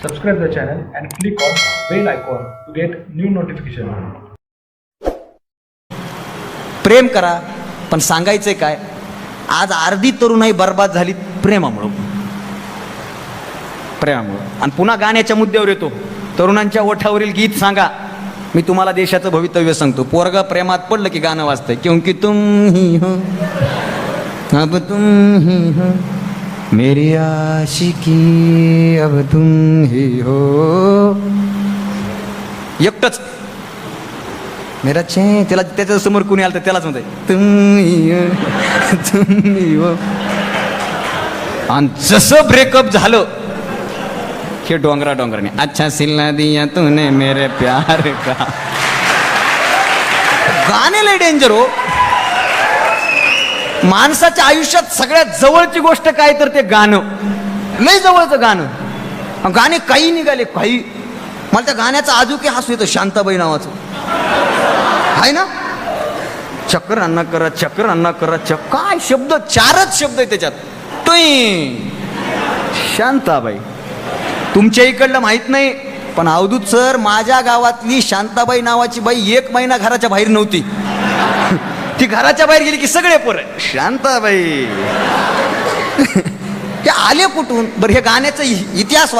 Subscribe the channel and click on bell icon to get new notification. प्रेम करा, पण सांगायचंय काय, आज अर्धी तरुणाई बर्बाद झाली प्रेमामुळं. आणि पुन्हा गाण्याच्या मुद्द्यावर येतो. तरुणांच्या ओठावरील गीत सांगा. मी तुम्हाला देशाचं भवितव्य सांगतो. पोरगा प्रेमात पडलं की गाणं वाजतंय, क्योंकि तुम ही हो अब तुम ही हो मेरी आशिकी अब तुम ही हो. एकटच मेरा चे त्याला त्याच्या समोर कुणी आलं तर त्यालाच म्हणतंय तुम्ही हो. आणि जसं ब्रेकअप झालं हे डोंगराने अच्छा सिल्ला दिया तूने मेरे प्यार का. गाणे लय डेंजर हो. माणसाच्या आयुष्यात सगळ्यात जवळची गोष्ट काय तर ते गाणं. लय जवळचं गाणं. गाणे काही निघाले काही. मला त्या गाण्याचा आजूके हसू येतं. शांताबाई नावाचं आहे ना. चक्कर अन्ना करा काय शब्द, 4च शब्द आहे त्याच्यात. टुई शांताबाई. तुमच्या इकडलं माहित नाही, पण अवधूत सर माझ्या गावातली शांताबाई नावाची बाई 1 महिना घराच्या बाहेर नव्हती. ती घराच्या बाहेर गेली की सगळे पोरं शांताबाई. ते आले कुठून बरं. हे गाण्याचा इतिहास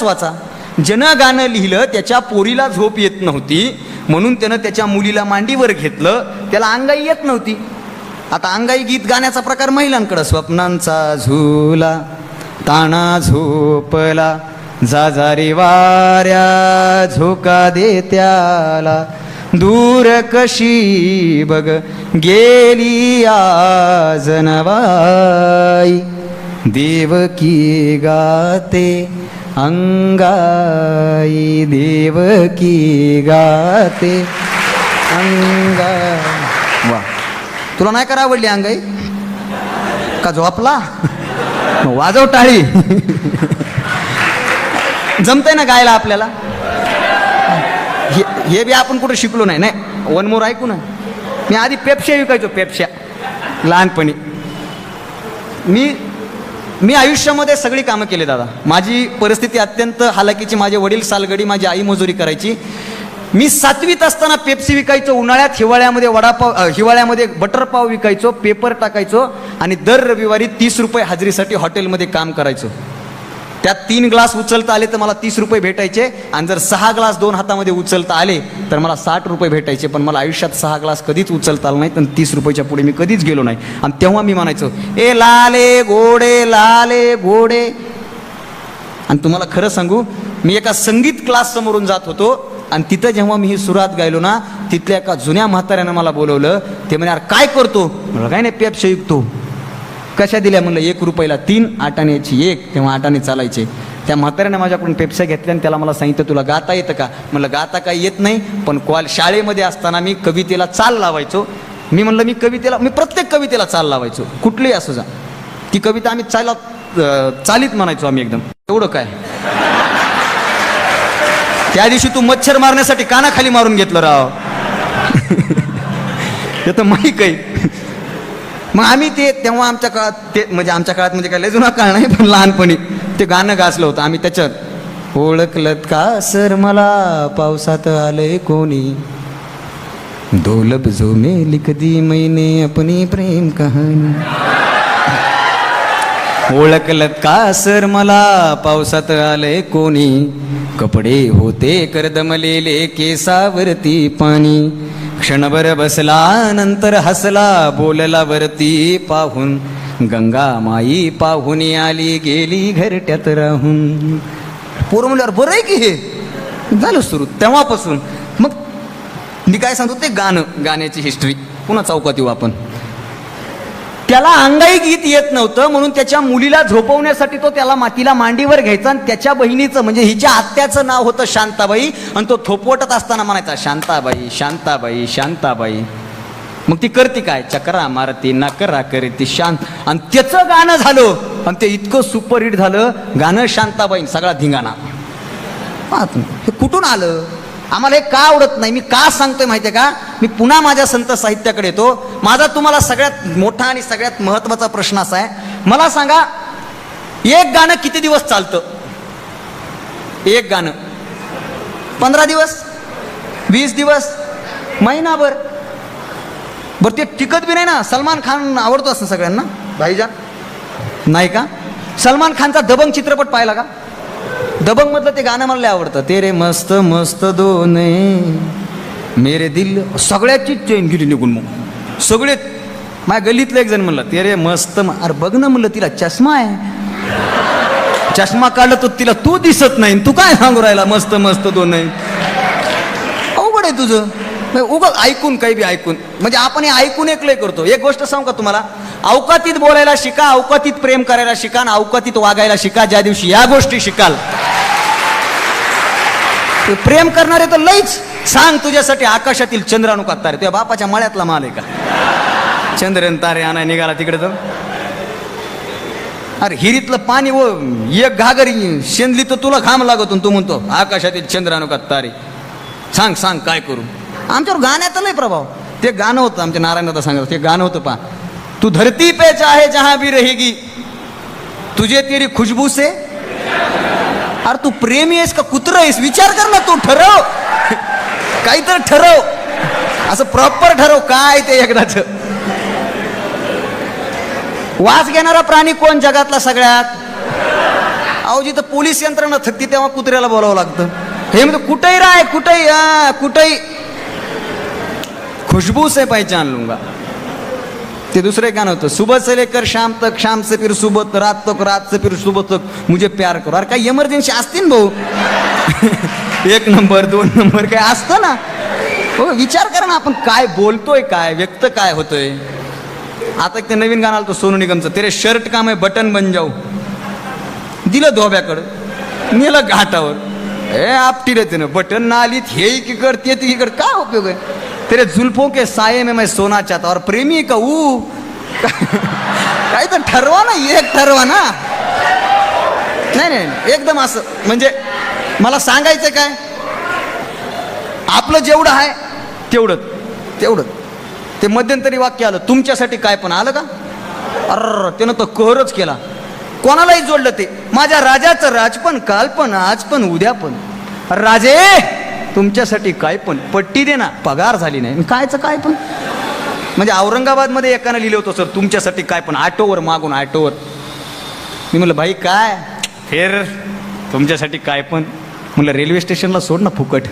वाचा. ज्यानं गाणं लिहिलं त्याच्या पोरीला झोप येत नव्हती, म्हणून त्यानं त्याच्या मुलीला मांडीवर घेतलं. त्याला अंगाई येत नव्हती. आता अंगाई गीत गाण्याचा प्रकार महिलांकडं. स्वप्नांचा झुला ताणा झोपला जाजारी वाऱ्या झोका दे त्याला दूर कशी बघ गेली आज नवाई देवकी गाते अंगाई देवकी गाते अंगाई. वा, तुला नाही करा आवडली अंगाई का झोपला? वाजव टाळी. जमतंय ना गायला आपल्याला. हे बी आपण कुठं शिकलो नाही. नाही वन मोर ऐकू ना. मी आधी पेप्स्या विकायचो. पेप्स्या लहानपणी. मी आयुष्यामध्ये सगळी कामं केली दादा. माझी परिस्थिती अत्यंत हालाकीची. माझे वडील सालगडी, माझी आई मजुरी करायची. मी 7वीत असताना पेप्सी विकायचो. उन्हाळ्यात हिवाळ्यामध्ये वडापाव, हिवाळ्यामध्ये बटरपाव विकायचो. पेपर टाकायचो आणि दर रविवारी 30 रुपये हजेरीसाठी हॉटेलमध्ये काम करायचो. त्यात 3 ग्लास उचलता आले तर मला 30 रुपये भेटायचे. आणि जर 6 ग्लास 2 हातामध्ये उचलता आले तर मला 60 रुपये भेटायचे. पण मला आयुष्यात 6 ग्लास कधीच उचलता आलं नाही. आणि 30 रुपयाच्या पुढे मी कधीच गेलो नाही. आणि तेव्हा मी म्हणायचो ए लाले घोडे. आणि तुम्हाला खरं सांगू, मी एका संगीत क्लास समोरून जात होतो. आणि तिथं जेव्हा मी ही सुरात गायलो ना, तिथल्या एका जुन्या म्हाताऱ्यानं मला बोलवलं. ते म्हणे यार काय करतो? म्हणलं काय नाही, पेप्सी विकतो. कशा दिल्या? म्हणलं 1 रुपयाला 3, 8 आण्याची 1. तेव्हा 8 आणे चालायचे. त्या म्हाताऱ्यानं माझ्याकडून पेप्स्या घेतल्या आणि त्याला मला सांगितलं तुला गाता येतं का? म्हणलं गाता काही येत नाही, पण शाळेमध्ये असताना मी कवितेला चाल लावायचो. मी म्हणलं मी प्रत्येक कवितेला चाल लावायचो, कुठलीही असू जा. ती कविता आम्ही चालीत म्हणायचो आम्ही एकदम. एवढं काय. त्या दिवशी तू मच्छर मारण्यासाठी कानाखाली मारून घेतलं राव. ते तर माहीत आहे. मग आम्ही तेव्हा आमच्या काळात म्हणजे काय लय जुना काळ नाही, पण लहानपणी ते गाणं गाजलं होतं आम्ही. त्याच्यात ओळखलत का सर मला पावसात आलंय कोणी, दौलब जो में लिख दी मैंने अपनी प्रेम कहानी. ओळखलत का सर मला पावसात आलंय कोणी, कपडे होते करदमलेले केसावरती पाणी. क्षणभर बसला नंतर हसला बोलला वरती पाहून, गंगा माई पाहून आली गेली घरट्यात राहून. पोरं म्हणल्यावर बरं आहे की हे झालं सुरू. तेव्हापासून मग मी काय सांगतो ते गाण्याची हिस्ट्री पुन्हा चौकात येऊ आपण. त्याला अंगाई गीत येत नव्हतं, म्हणून त्याच्या मुलीला झोपवण्यासाठी तो त्याला मातीला मांडीवर घ्यायचा. आणि त्याच्या बहिणीचं म्हणजे हिच्या आत्याचं नाव होतं शांताबाई. आणि तो थोपवटत असताना म्हणायचा शांताबाई शांताबाई शांताबाई. मग ती करते काय, चक्रा मारती नकरा करती शांत. आणि त्याचं गाणं झालं आणि ते इतकं सुपरहिट झालं गाणं शांताबाई. सगळा धिंगाणा. हे कुठून आलं? आम्हाला हे का आवडत नाही, मी का सांगतोय माहितीये का? मी पुन्हा माझ्या संत साहित्याकडे येतो. माझा तुम्हाला सगळ्यात मोठा आणि सगळ्यात महत्वाचा प्रश्न असा आहे, मला सांगा एक गाणं किती दिवस चालतं? एक गाणं 15 दिवस 20 दिवस महिनाभर बरं ते टिकत बी नाही ना. सलमान खान आवडतो असं सगळ्यांना भाईजान, नाही का? सलमान खानचा दबंग चित्रपट पाहिला का? दबंग मधलं ते गाणं मला लय आवडतं, तेरे मस्त मस्त दोने मेरे दिल. सगळ्याची चैन गेली निघून. मग सगळे माझ्या गल्लीतलं एक जण म्हणलं तेरे मस्त अरे बघ ना म्हणलं तिला चष्मा आहे, चष्मा काढला तर तिला तू दिसत नाही, तू काय सांगू राहिला मस्त मस्त दोन नाही. अवघड आहे तुझं. उगाच ऐकून काही बी ऐकून म्हणजे आपण हे ऐकून एकलंय करतो. एक गोष्ट सांगू का तुम्हाला, अवकातीत बोलायला शिका, अवकातीत प्रेम करायला शिका आणि अवकातीत वागायला शिका. ज्या दिवशी या गोष्टी शिकाल ते प्रेम करणारे तर लईच. सांग तुझ्यासाठी आकाशातील चंद्र आणू का तारे? तुझ्या बापाच्या मळ्यातला माल आहे का चंद्रन तारे आणाय निघाला तिकडे? तर अरे हिरीतलं पाणी व एक घागरी शेंदली तर तुला घाम लागतो, तू म्हणतो आकाशातील चंद्र आणू का तारे? सांग सांग काय करू? आमच्यावर गाण्याचा लय प्रभाव. ते गाणं होतं आमच्या नारायणदादा सांगत, ते गाणं होतं पा, तू धरती पे चाहे जहां भी रहेगी तुझे तेरी खुशबू से. अरे तू प्रेमी आहेस का कुत्र आहेस? विचार कर ना, तू ठरव काहीतरी ठरव, असं प्रॉपर ठरव काय ते एकदाच. वास घेणारा प्राणी कोण जगातला सगळ्यात? अहो जिथं पोलीस यंत्रणा थकती तेव्हा कुत्र्याला बोलावं लागतं. हे म्हणजे कुठेही राय कुठेही खुशबू से पहचान लूंगा. ते दुसरे गाणं होतं, सुबह से लेकर शाम तक, शाम से फिर सुबह तक, रात तक, रात से फिर सुबह तक मुझे प्यार करो. अरे काही इमर्जन्सी असतील ना भाऊ. 1 नंबर 2 नंबर काय असतं ना. हो विचार करा ना, आपण काय बोलतोय, काय व्यक्त काय होतोय. आता एक ते नवीन गाणं आलं सोनू निगमचं, तेरे शर्ट का मैं बटन बन जाऊ. दिलं धोब्याकडं, नेलं घाटावर, हे आपटी रहते ना बटन ना आलीत, हे इकडे ते तिकडे, काय उपयोग आहे? तेरे जुल्फों के साये में मैं सोना चाहता. और प्रेमी का ऊ काही तर ठरवा ना, एक ठरवा ना. नाही नाही एकदम असं म्हणजे मला सांगायचं काय, आपलं जेवढं आहे तेवढं. ते मध्यंतरी वाक्य आलं, तुमच्यासाठी काय पण आलं का? अर त्यानं तर कहरच केला. कोणालाही जोडलं ते, माझ्या राजाचं राज पण, काल पण, आज पण, उद्या पण. राजे तुमच्यासाठी काय पण, पट्टी दे ना. पगार झाली नाही कायचं काय पण. म्हणजे औरंगाबादमध्ये एकानं लिहिलं होतं, सर तुमच्यासाठी काय पण, ऑटोवर मागून ऑटोवर. मी म्हणलं भाई काय फेर तुमच्यासाठी काय पण. म्हणलं रेल्वे स्टेशनला सोड ना फुकट.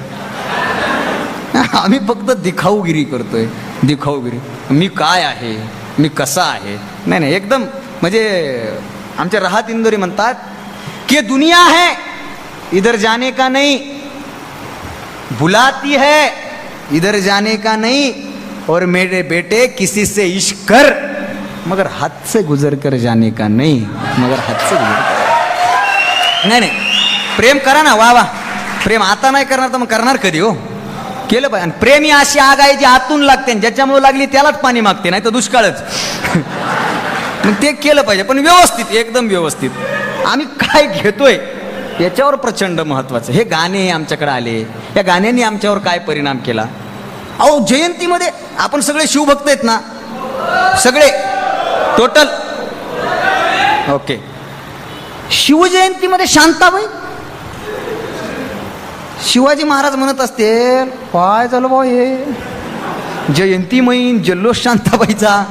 आम्ही फक्त दिखाऊगिरी करतोय, दिखाऊगिरी. मी काय आहे, मी कसा आहे. नाही एकदम म्हणजे आमच्या राहत इंदोरी म्हणतात की दुनिया है इधर जाने का नहीं, बुलाती है इधर जाने का नहीं, और मेरे बेटे किसी से इश्क कर मगर हाथ से गुजर कर जाने का नहीं, मगर हाथ से गुजर. नाही प्रेम करा ना. वा प्रेम आता नाही करणार तर मग करणार कधी हो? केलं पाहिजे. प्रेम ही अशी आग आहे जी आतून लागते, ज्याच्यामुळे लागली त्यालाच पाणी मागते, नाही तर दुष्काळच. मग ते केलं पाहिजे पण व्यवस्थित, एकदम व्यवस्थित. आम्ही काय घेतोय याच्यावर प्रचंड महत्वाचं. हे गाणे आमच्याकडे आले, या गाण्यांनी आमच्यावर काय परिणाम केला? अहो जयंतीमध्ये आपण सगळे शिवभक्त आहेत ना, सगळे टोटल ओके. शिवजयंतीमध्ये शांताबाई, शिवाजी महाराज म्हणत असते काय झालं भाऊ हे जयंती मैन जल्लोष शांताबाईचा.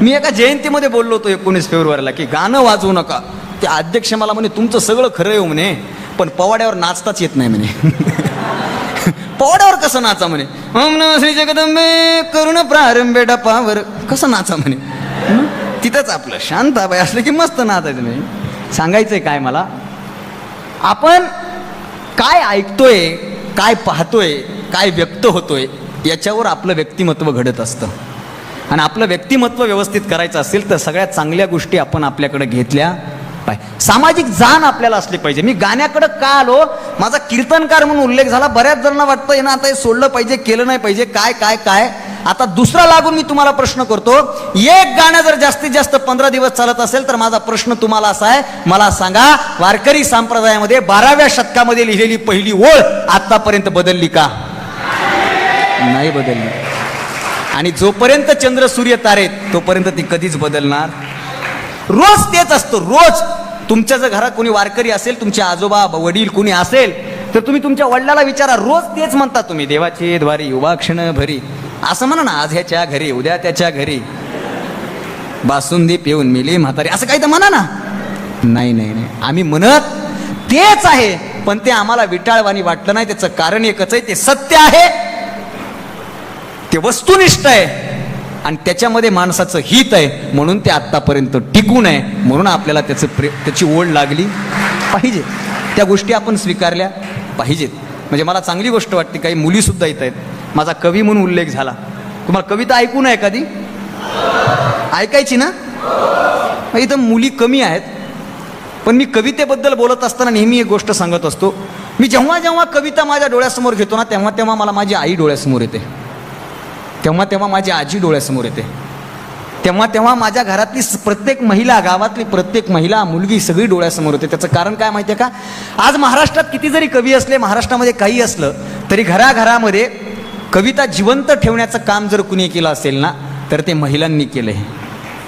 मी एका जयंतीमध्ये बोललो होतो 19 फेब्रुवारीला की गाणं वाजवू नका. ते अध्यक्ष मला म्हणे तुमचं सगळं खरं आहे म्हणे, पण पवाड्यावर नाचताच येत नाही म्हणे. पवाड्यावर कसं नाचा म्हणे, ओम नमः श्री जगदंबे करुण प्रारंभे डपावर कसं नाचा म्हणे. तिथंच आपलं शांताबाई असलं की मस्त नाचायचं म्हणे. सांगायचंय काय मला, आपण काय ऐकतोय, काय पाहतोय, काय व्यक्त होतोय याच्यावर आपलं व्यक्तिमत्व घडत असतं. आणि आपलं व्यक्तिमत्व व्यवस्थित करायचं असेल तर सगळ्यात चांगल्या गोष्टी आपण आपल्याकडे घेतल्या पाहिजे. सामाजिक जाण आपल्याला असली पाहिजे. मी गाण्याकडे का आलो, माझा कीर्तनकार म्हणून उल्लेख झाला. बऱ्याच जणांना वाटतं ना आता हे सोडलं पाहिजे, केलं नाही पाहिजे, काय काय काय. आता दुसरा लागून मी तुम्हाला प्रश्न करतो, एक गाणं जर जास्तीत जास्त 15 दिवस चालत असेल तर माझा प्रश्न तुम्हाला असा आहे, मला सांगा वारकरी संप्रदायामध्ये 12व्या शतकामध्ये लिहिलेली पहिली ओळ आतापर्यंत बदलली का? नाही बदलली. आणि जोपर्यंत चंद्र सूर्य तारे तोपर्यंत ती कधीच बदलणार. रोज तेच असतं. रोज तुमच्या जर घरात कोणी वारकरी असेल, तुमचे आजोबा वडील कोणी असेल, तर तुम्ही तुमच्या वडिलाला विचारा, रोज तेच म्हणता तुम्ही, देवाचे द्वारी युवा क्षण भरी. असं म्हणा ना, आज ह्याच्या घरी उद्या त्याच्या घरी बासुंदी पिऊन मिली म्हातारी, असं काही तर म्हणा ना. नाही नाही नाही, आम्ही म्हणत तेच आहे, पण ते आम्हाला विटाळवाणी वाटलं नाही. त्याचं कारण एकच आहे, ते सत्य आहे, ते वस्तुनिष्ठ आहे आणि त्याच्यामध्ये माणसाचं हित आहे, म्हणून ते आत्तापर्यंत टिकून आहे. म्हणून आपल्याला त्याची ओढ लागली पाहिजे, त्या गोष्टी आपण स्वीकारल्या पाहिजेत. म्हणजे मला चांगली गोष्ट वाटते, काही मुलीसुद्धा येत आहेत. माझा कवी म्हणून उल्लेख झाला, तुम्हाला कविता ऐकू नये कधी ऐकायची ना. इथं मुली कमी आहेत, पण मी कवितेबद्दल बोलत असताना नेहमी एक गोष्ट सांगत असतो. मी जेव्हा जेव्हा कविता माझ्या डोळ्यासमोर घेतो ना, तेव्हा तेव्हा मला माझी आई डोळ्यासमोर येते, तेव्हा तेव्हा माझी आजी डोळ्यासमोर येते, तेव्हा तेव्हा माझ्या घरातली प्रत्येक महिला, गावातली प्रत्येक महिला, मुलगी सगळी डोळ्यासमोर होते. त्याचं कारण काय माहिती आहे का? आज महाराष्ट्रात किती जरी कवी असले, महाराष्ट्रामध्ये काही असलं तरी घराघरामध्ये कविता जिवंत ठेवण्याचं काम जर कुणी केलं असेल ना, तर ते महिलांनी केलं आहे.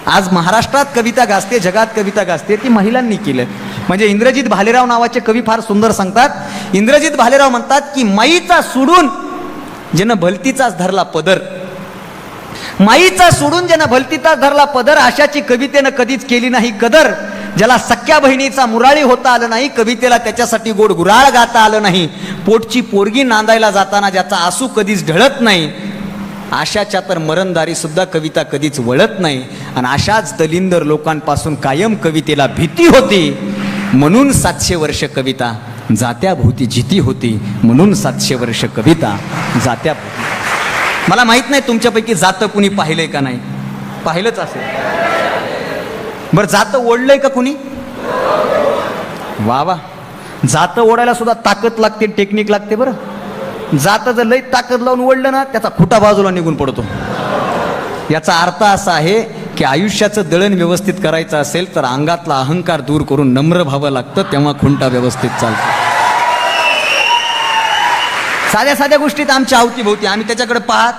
आज महाराष्ट्रात कविता गाजते, जगात कविता गाजते, ती महिलांनी केलं. म्हणजे इंद्रजित भालेराव नावाचे कवी फार सुंदर सांगतात. इंद्रजित भालेराव म्हणतात की माईचा सोडून ज्यानं भलतीचाच धरला पदर, माईचा सोडून ज्यानं भलतीचाच धरला पदर, अशाची कवितेनं कधीच केली नाही कदर. ज्याला सख्या बहिणीचा मुराळी होता आलं नाही, कवितेला त्याच्यासाठी गोड गुराळ गाता आलं नाही. पोटची पोरगी नांदायला जाताना ज्याचा आसू कधीच ढळत नाही, अशाच्या तर मरणदारी सुद्धा कविता कधीच वळत नाही. आणि अशाच दलिंदर लोकांपासून कायम कवितेला भीती होती, म्हणून 700 वर्ष कविता जात्या भोवती जिती होती. म्हणून 700 वर्ष कविता जात्या भोवती. मला माहित नाही तुमच्यापैकी जातं कुणी पाहिलंय का नाही, पाहिलंच असेल. बरं, जातं ओढलंय का कुणी? वा वा, जातं ओढायला सुद्धा ताकद लागते, टेक्निक लागते. बरं, जातं जर लई ताकद लावून ओढलं ना, त्याचा खुटा बाजूला निघून पडतो. याचा अर्थ असा आहे की आयुष्याचं दळण व्यवस्थित करायचं असेल तर अंगातला अहंकार दूर करून नम्र व्हावं लागतं, तेव्हा खुंटा व्यवस्थित चालतो. साध्या साध्या गोष्टीत आमच्या अवतीभोवती आम्ही त्याच्याकडे पाहत,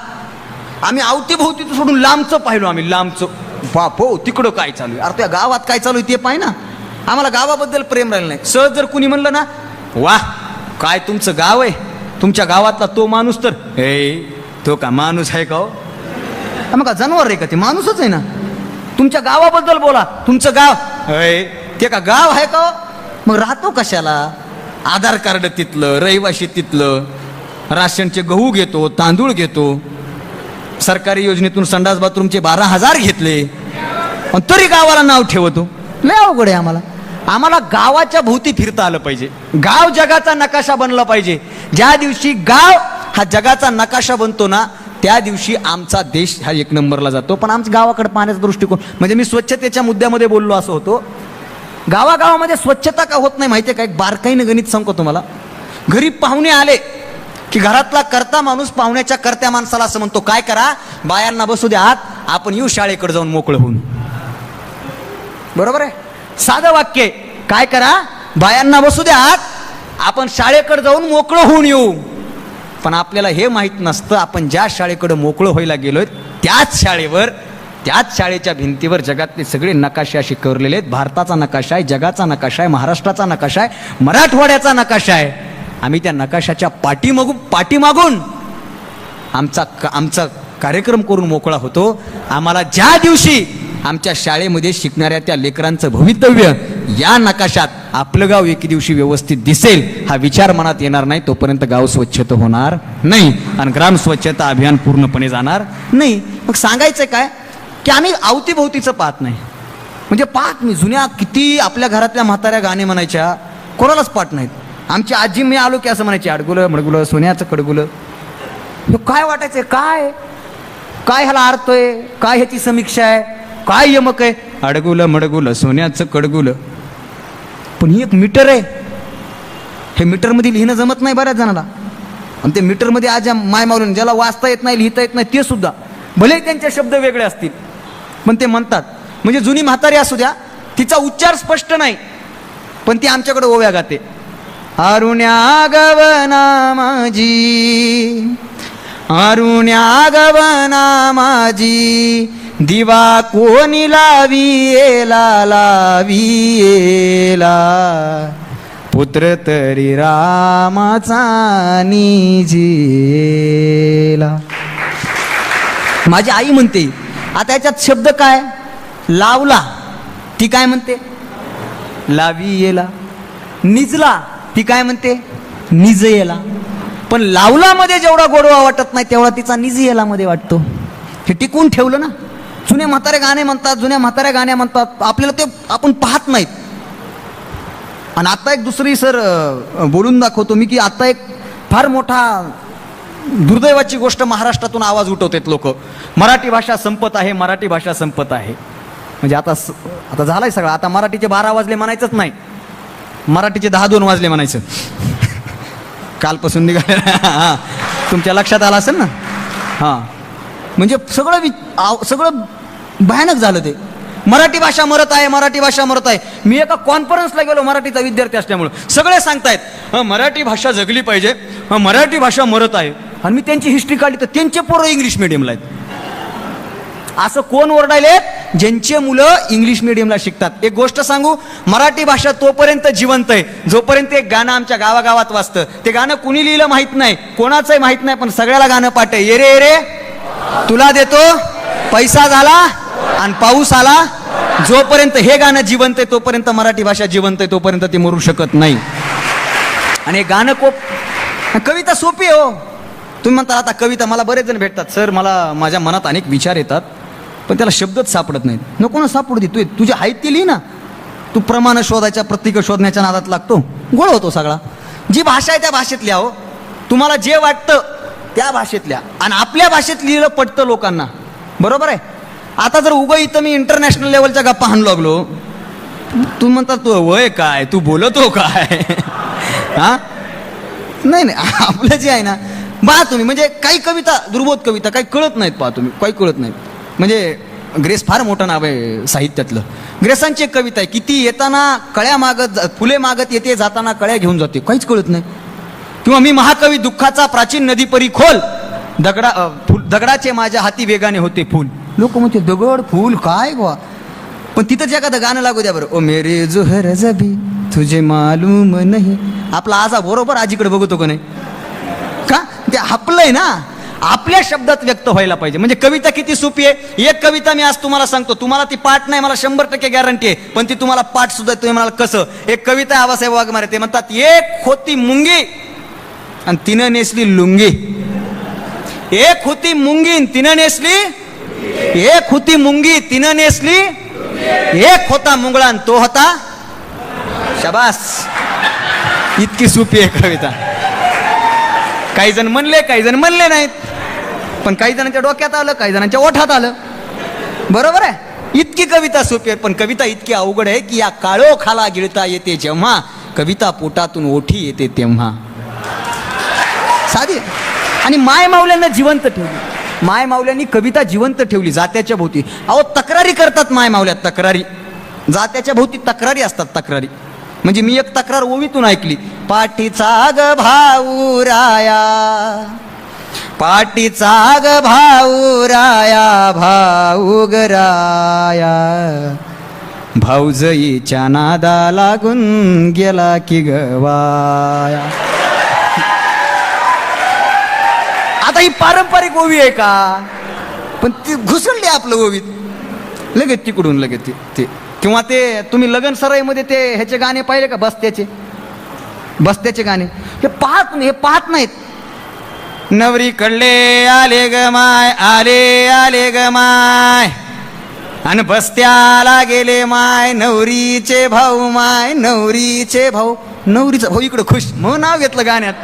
आम्ही अवतीभोवती सोडून लांबचं पाहिलो. आम्ही लांबचं, बाप हो तिकडं काय चालू आहे, अरे त्या गावात काय चालू आहे ते पाहि ना. आम्हाला गावाबद्दल प्रेम राहिलं नाही. सहज जर कुणी म्हणलं ना, वाह काय तुमचं गाव आहे, तुमच्या गावातला तो माणूस, तर हे तो का माणूस आहे का हो? मग का जनावर आहे का ते? माणूसच आहे ना. तुमच्या गावाबद्दल बोला, तुमचं गाव ते का गाव आहे का हो? मग राहतो कशाला? आधार कार्ड तिथलं, रहिवाशी तिथलं, राशनचे गहू घेतो, तांदूळ घेतो, सरकारी योजनेतून संडास बाथरूमचे 12,000 घेतले, पण तरी गावाला नाव ठेवतो. लय अवघड आहे आम्हाला. आम्हाला गावाच्या भोवती फिरता आलं पाहिजे. गाव जगाचा नकाशा बनला पाहिजे. ज्या दिवशी गाव हा जगाचा नकाशा बनतो ना, त्या दिवशी आमचा देश हा 1 नंबरला जातो. पण आमच्या गावाकडे पाहण्याचा दृष्टिकोन, म्हणजे मी स्वच्छतेच्या मुद्द्यामध्ये बोललो असं होतो. गावागावामध्ये स्वच्छता का होत नाही माहिती आहे का? एक बारकाईनं गणित सांगतो तुम्हाला. घरी पाहुणे आले की घरातला करता माणूस पाहुण्याच्या करत्या माणसाला असं म्हणतो, काय करा, बायांना बसू द्या आत, आपण येऊ शाळेकडे जाऊन मोकळं होऊन. बरोबर आहे, साधं वाक्य. काय करा, बायांना बसू द्या आत, आपण शाळेकडे जाऊन मोकळं होऊन येऊ. पण आपल्याला हे माहीत नसतं, आपण ज्या शाळेकडे मोकळं व्हायला गेलोय त्याच शाळेवर, त्याच शाळेच्या भिंतीवर जगातले सगळे नकाशे असे कोरलेले आहेत. भारताचा नकाशा आहे, जगाचा नकाशा आहे, महाराष्ट्राचा नकाशा आहे, मराठवाड्याचा नकाशा आहे. आम्ही त्या नकाशाच्या पाठीमागून आमचा कार्यक्रम करून मोकळा होतो. आम्हाला ज्या दिवशी आमच्या शाळेमध्ये शिकणाऱ्या त्या लेकरांचं भवितव्य या नकाशात आपलं गाव एक दिवशी व्यवस्थित दिसेल, हा विचार मनात येणार नाही, तोपर्यंत गाव स्वच्छता होणार नाही आणि ग्राम स्वच्छता अभियान पूर्णपणे जाणार नाही. मग सांगायचं काय की आम्ही अवतीभोवतीचं पाहत नाही. म्हणजे पाहत मी जुन्या किती आपल्या घरातल्या म्हाताऱ्या गाणे म्हणायच्या, कोणालाच पाहत नाहीत. आमची आजी मी आलो की असं म्हणायची, अडगुलं मडगुलं सोन्याचं कडगुलं. काय वाटायचंय, काय काय ह्याला अर्थ आहे, काय ह्याची समीक्षा आहे, काय यमक आहे? अडगुलं मडगुलं सोन्याचं कडगुलं. पण ही एक मीटर आहे, हे मीटरमध्ये लिहिणं जमत नाही बऱ्याच जणाला. आणि ते मीटरमध्ये आज माय मारून ज्याला वाचता येत नाही, लिहिता येत नाही, ते सुद्धा भले त्यांचे शब्द वेगळे असतील पण ते म्हणतात. म्हणजे जुनी म्हातारी असू द्या, तिचा उच्चार स्पष्ट नाही पण ती आमच्याकडे ओव्या गाते. अरुण्या गवना माझी, अरुण्या गवना माझी, दिवा कोणी लावियेला लावियेला पुत्र तरी रामाचा निजेला. माझी आई म्हणते, आता याच्यात शब्द काय? लावला, ती काय म्हणते? लावियेला. निजला, ती काय म्हणते? निजयेला. पण लावला मध्ये जेवढा गोडवा वाटत नाही तेवढा तिचा निजयेला मध्ये वाटतो. हे टिकून ठेवलं ना. जुने म्हातारे गाणे म्हणतात, जुन्या म्हाताऱ्या गाण्या म्हणतात, आपल्याला ते आपण पाहत नाहीत. आणि आता एक दुसरी सर बोलून दाखवतो मी की आता एक फार मोठा दुर्दैवाची गोष्ट महाराष्ट्रातून आवाज उठवतात लोक. मराठी भाषा संपत आहे, मराठी भाषा संपत आहे. म्हणजे आता झालंय सगळं. आता मराठीचे 12 वाजले म्हणायचंच नाही, मराठीचे 10-2 वाजले म्हणायचं. कालपासून निघाले. तुमच्या लक्षात आलं असेल ना. हां, म्हणजे सगळं भयानक झालं ते. मराठी भाषा मरत आहे, मराठी भाषा मरत आहे. मी एका कॉन्फरन्सला गेलो मराठीचा विद्यार्थी असल्यामुळे. सगळे सांगतायत मराठी भाषा जगली पाहिजे, मराठी भाषा मरत आहे. आणि मी त्यांची हिस्ट्री काढली तर त्यांचे पोरं इंग्लिश मिडियमला आहेत. असं कोण ओरडायले? ज्यांचे मुलं इंग्लिश मिडियमला शिकतात. एक गोष्ट सांगू, मराठी भाषा तोपर्यंत जिवंत आहे जोपर्यंत एक गाणं आमच्या गावागावात वाजतं. ते गाणं कुणी लिहिलं माहित नाही, कोणाचंही माहित नाही, पण सगळ्याला गाणं पाठ आहे. ये रे ये रे तुला देतो पैसा झाला आणि पाऊस आला. जोपर्यंत हे गाणं जिवंत आहे तोपर्यंत मराठी भाषा जिवंत आहे, तोपर्यंत ती मरू शकत नाही. आणि हे गाणं कविता सोपी आहे हो. तुम्ही म्हणता आता कविता, मला बरेच जण भेटतात, सर मला माझ्या मनात अनेक विचार येतात पण त्याला शब्दच सापडत नाहीत. नको ना सापडू दे, तू तुझी हाईत ती लिही ना. तू प्रमाण शोधायच्या, प्रतीक शोधण्याच्या नादात लागतो, गोळ होतो सगळा. जी भाषा आहे त्या भाषेत लिहा हो. तुम्हाला जे वाटतं त्या भाषेत लिहा. आणि आपल्या भाषेत लिहिलं पटतं लोकांना, बरोबर आहे. आता जर उगं इथं मी इंटरनॅशनल लेवलच्या गप्पा हाणू लागलो, तू म्हणतात तू वय काय, तू बोलतो काय? हा नाही, आपलं जे आहे ना पहा तुम्ही. म्हणजे काही कविता, दुर्बोध कविता काही कळत नाहीत, पहा तुम्ही, काही कळत नाहीत. म्हणजे ग्रेस फार मोठं नाव आहे साहित्यातलं. ग्रेसांची एक कविता आहे, किती येताना कळ्या मागत, फुले मागत येते, जाताना कळ्या घेऊन जाते, काहीच कळत नाही. किंवा मी महाकवी दुःखाचा प्राचीन नदी परी खोल, दगडाचे माझ्या हाती वेगाने होते फूल. लोक म्हणते दगड फूल काय गो. पण तिथंच एखादं गाणं लागू द्या बरं. ओ मेरे जोहर जबी तुझे मालूम नाही. आपला आजा बरोबर आजीकडे बघतो का नाही का? ते आपलंय ना, आपल्या शब्दात व्यक्त व्हायला पाहिजे. म्हणजे कविता किती सोपी आहे. एक कविता मी आज तुम्हाला सांगतो, तुम्हाला ती पाठ नाही, मला 100% गॅरंटी आहे, पण ती तुम्हाला पाठ सुद्धा. तुम्ही म्हणाल कसं? एक कविता आहे आबासाहेब वाघमारे, ते म्हणतात, एक होती मुंगी आणि तिनं नेसली लुंगी. एक होती मुंगी तिनं नेसली, एक होती मुंगी तिनं नेसली, एक होता मुंगळा आणि तो होता शाबास. इतकी सोपी आहे कविता. काही जण म्हणले, काही जण म्हणले नाहीत, पण काही जणांच्या डोक्यात आलं, काही जणांच्या ओठात आलं, बरोबर आहे. इतकी कविता सोपी आहे. पण कविता इतकी अवघड आहे की या काळोखाला गिळता येते जेव्हा, कविता पोटातून ओठी येते तेव्हा. साधी. आणि माय माऊल्यांना जिवंत ठेवली. माय माऊल्यांनी कविता जिवंत ठेवली जात्याच्या भोवती. अहो तक्रारी करतात माय माऊल्यात, तक्रारी. जात्याच्या भोवती तक्रारी असतात, तक्रारी. म्हणजे मी एक तक्रार ओवीतून ऐकली. पाठीचा ग भाऊ राया, पाठीचा ग भाऊ राया, भाऊ ग राया, भाऊजईच्या नादा लागून गेला की गवाया. आता ही पारंपरिक ओवी आहे का? पण ती घुसळली आपलं ओवीत लगेच तिकडून लगेच ते. किंवा ते तुम्ही लगन सराईमध्ये ते ह्याचे गाणे पाहिले का? बस्त्याचे गाणे. हे पाहत नाहीत. नवरी कडले आले ग माय, आले ग माय, आणि बस्त्याला गेले माय, नवरीचे भाऊ माय, नवरीचे भाऊ. नवरीचा भाऊ इकडं खुश म्हणून नाव घेतलं गाण्यात.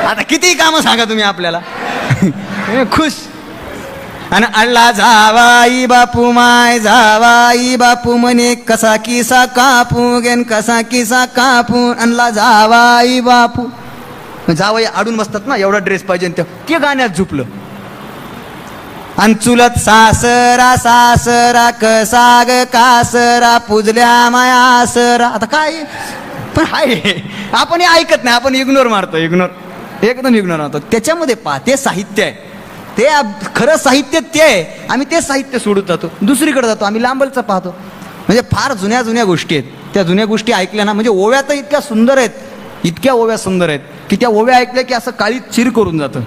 आता किती कामं सांगा तुम्ही आपल्याला. खुश. आणि अल्ला जावाई बापू माय, जावाई बापू म्हणे, कसा किसा कापू गेन, कसा किसा कापू, अनला जावाई बापू. जावाई आडून बसतात ना, एवढा ड्रेस पाहिजे, ते गाण्यात झुपलं. आणि चुलत सासरा, सासरा कसा ग कासरा, पुजल्या माया आसरा. आता काय पण हाय, आपण हे ऐकत नाही, आपण इग्नोर मारतो, एकदम इग्नोर मारतो. त्याच्यामध्ये पहा, ते साहित्य आहे. ते खरं साहित्य ते आहे, आम्ही ते साहित्य सोडून जातो, दुसरीकडे जातो, आम्ही लांबलचं पाहतो. म्हणजे फार जुन्या जुन्या गोष्टी आहेत. त्या जुन्या गोष्टी ऐकल्या ना, म्हणजे ओव्या तर इतक्या सुंदर आहेत, इतक्या ओव्या सुंदर आहेत की त्या ओव्या ऐकल्या की असं काळीत चिर करून जातं.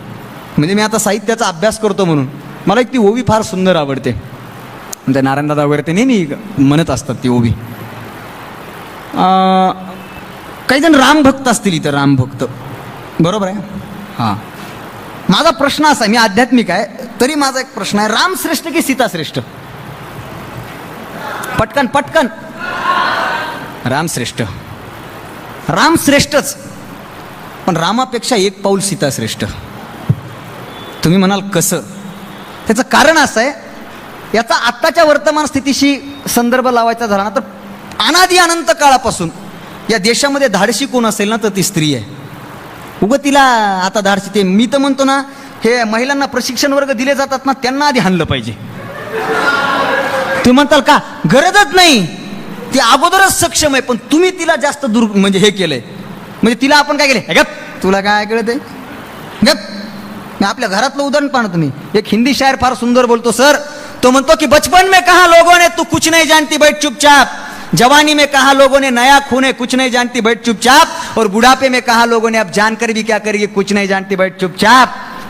म्हणजे मी आता साहित्याचा अभ्यास करतो म्हणून मला एक ती ओवी फार सुंदर आवडते. म्हणजे नारायणदादा वगैरे ते नेहमी म्हणत असतात ती ओवी. काही जण रामभक्त असतील इथं, रामभक्त, बरोबर आहे? हां, माझा प्रश्न असा आहे, मी आध्यात्मिक आहे तरी माझा एक प्रश्न आहे, राम श्रेष्ठ की सीता श्रेष्ठ? पटकन पटकन. राम श्रेष्ठ. राम श्रेष्ठच, पण रामापेक्षा एक पाऊल सीता श्रेष्ठ. तुम्ही म्हणाल कसं? त्याचं कारण असं आहे, याचा आत्ताच्या वर्तमान स्थितीशी संदर्भ लावायचा झाला ना तर अनादी अनंत काळापासून या देशामध्ये धाडशी कोण असेल ना तर ती स्त्री आहे. उगं तिला आता धाडशी, ते मी तर म्हणतो ना, हे महिलांना प्रशिक्षण वर्ग दिले जातात ना, त्यांना आधी हाणलं पाहिजे. तुम्ही म्हणताल का गरजच नाही, ती अगोदरच सक्षम आहे, पण तुम्ही तिला जास्त म्हणजे हे केलंय. म्हणजे तिला आपण काय केलंय, गप तुला काय कळत आहे, गप. मी आपल्या घरातलं उदाहरण पाहणं, तुम्ही एक हिंदी शायर फार सुंदर बोलतो सर. तो म्हणतो की बचपन में कहा लोगों ने तू कुछ नहीं जानती बैठ चुपचाप, जवानी में कहा लोगों ने नया खून है कुछ नहीं जानती बैठ चुपचाप, और बुढ़ापे में कहा लोगों ने अब जानकर भी क्या करेगी कुछ नहीं जानती बैठ चुपचाप.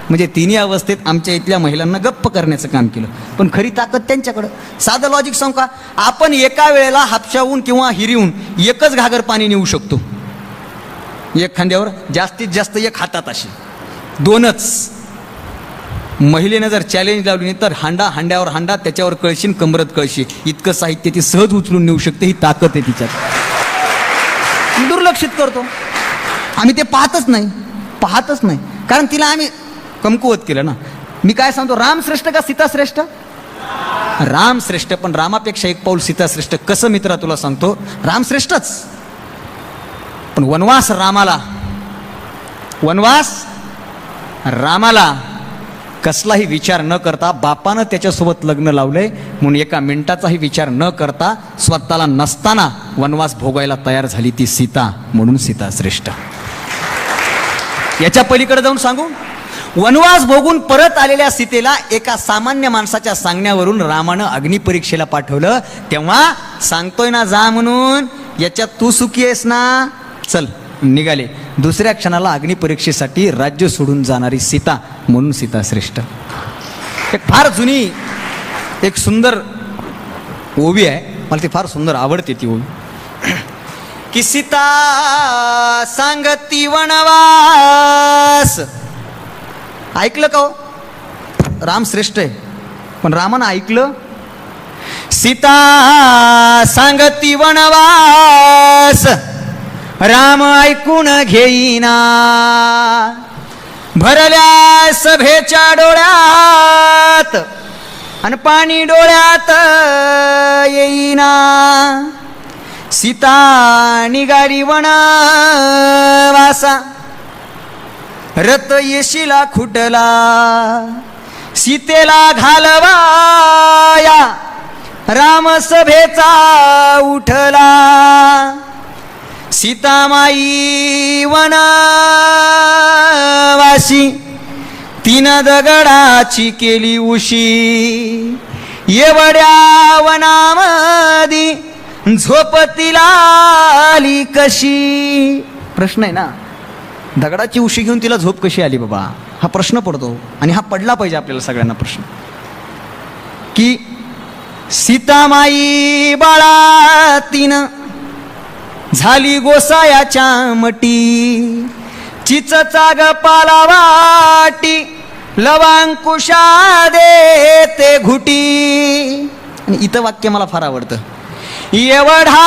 म्हणजे तिन्ही अवस्थेत आमच्या इथल्या महिलांना गप्प करण्याचं काम केलं, पण खरी ताकद त्यांच्याकडं. साधं लॉजिक सांगू का, आपण एका वेळेला हापशाहून किंवा हिरीहून एकच घागर पाणी नेऊ शकतो, एक खांद्यावर, जास्तीत जास्त एक हातात, अशी दोनच. महिलेनं जर चॅलेंज लावली नाही तर हांडा हांड्यावर हांडा, त्याच्यावर कळशीन, कमरत कळशी, इतकं साहित्य ती सहज उचलून नेऊ शकते. ही ताकद आहे तिच्यात. दुर्लक्षित करतो आम्ही, ते पाहतच नाही, कारण तिला आम्ही कमकुवत केलं ना. मी काय सांगतो, राम श्रेष्ठ का सीता श्रेष्ठ? राम श्रेष्ठ, पण रामापेक्षा एक पाऊल सीता श्रेष्ठ. कसं मित्रा तुला सांगतो, राम श्रेष्ठच, पण वनवास रामाला कसलाही विचार न करता बापानं त्याच्यासोबत लग्न लावलंय म्हणून एका मिनिटाचाही विचार न करता स्वतःला नसताना वनवास भोगायला तयार झाली ती सीता, म्हणून सीता श्रेष्ठ. याच्या पलीकडे जाऊन सांगू, वनवास भोगून परत आलेल्या सीतेला एका सामान्य माणसाच्या सांगण्यावरून रामानं अग्निपरीक्षेला पाठवलं. तेव्हा सांगतोय ना जा म्हणून, याच्यात तू सुखी आहेस ना, चल निघाले. दुसऱ्या क्षणाला अग्निपरीक्षेसाठी राज्य सोडून जाणारी सीता, म्हणून सीता श्रेष्ठ. एक फार जुनी एक सुंदर ओवी आहे, मला ती फार सुंदर आवडते ती ओवी. की सीता सांगती वनवास. ऐकलं का हो? राम श्रेष्ठ आहे, पण रामानं ऐकलं. सीता सांगती वनवास, राम ऐकून घेईना. भरल्या सभेच्या डोळ्यात आणि पाणी डोळ्यात येईना. सीता निघाली वनवासा, रथ येशीला खुटला. सीतेला घालवाया राम सभेचा उठला. सीतामाई वनवासी, तीन दगडाची केली उशी. एवढ्या वनामधी झोपतीला आली कशी? प्रश्न आहे ना, दगडाची उशी घेऊन तिला झोप कशी आली बाबा, हा प्रश्न पडतो. आणि हा पडला पाहिजे आपल्याला सगळ्यांना प्रश्न, की सीतामाई बाळा तिनं झाली गोसायाच्या मटी. चिचचा ग पाला वाटी, लवांकुशा देते घुटी. आणि इथं वाक्य मला फार आवडतं. एवढा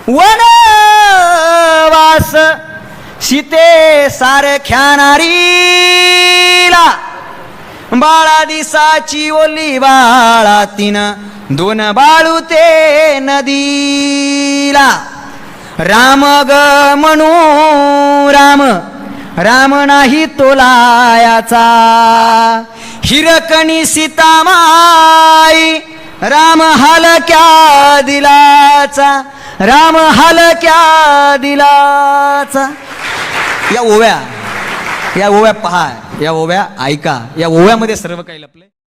वनवास सीते सारख्या नारीला, बाळा दिसाची ओली बाळा तिनं दोन बाळू ते नदीला. राम ग म्हणू राम, राम नाही तोलायाचा. हिरकणी सीतामाई, राम हलक्या दिलाचा, राम हलक्या दिलाचा. या ओव्या पहा, या ओव्या ऐका, या ओव्यामध्ये सर्व काही लपलंय.